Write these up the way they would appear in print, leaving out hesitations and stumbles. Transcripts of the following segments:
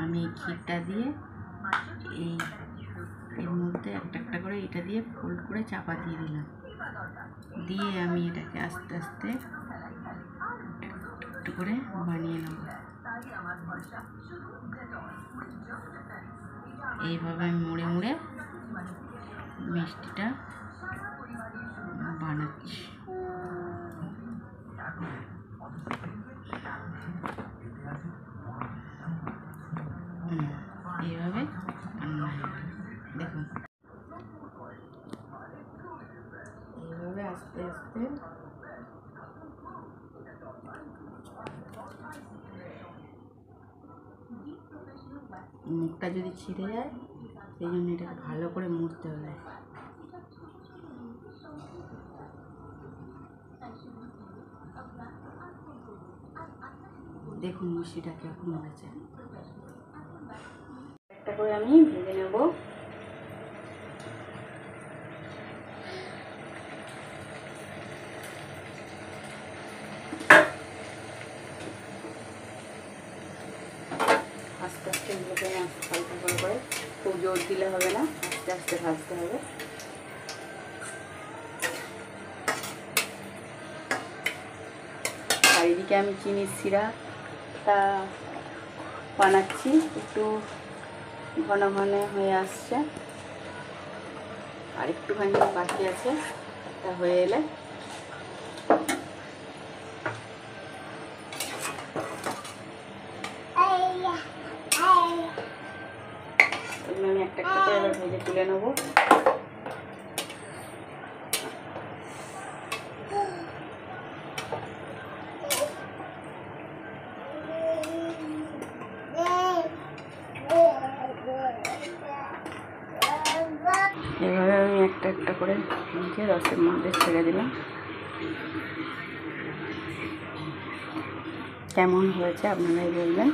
আমি এই ক্ষীরটা দিয়ে এর মধ্যে একটা একটা করে এটা দিয়ে ফোল্ড করে চাপা দিয়ে দিলাম, দিয়ে আমি এটাকে আস্তে আস্তে একটু করে বানিয়ে নেব। এইভাবে আমি মুড়ে মুড়ে মিষ্টিটা বানাচ্ছি। এইভাবে দেখুন, এইভাবে আস্তে আস্তে মুখটা যদি ছিঁড়ে যায় সেই জন্য এটাকে ভালো করে মুড়তে হবে। দেখুন মিষ্টিটা কেমন হয়েছে। একটা করে আমি ভেজে নেব। আস্তে আস্তে এগুলোকে হালকা করে খুব জোর দিলে হবে না, আস্তে আস্তে ভাজতে হবে। আর এদিকে আমি চিনির সিরাটা বানাচ্ছি, একটু ঘন ঘন হয়ে আসছে, আর একটুখানি বাকি আছে, তা হয়ে এলে আমি একটা একটা করে এবার ভেজে তুলে নেবো। এভাবে আমি একটা একটা করে ভেজে রসের মধ্যে ছেড়ে দিলাম। কেমন হয়েছে আপনারাই বলবেন।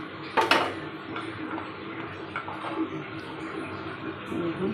দেখুন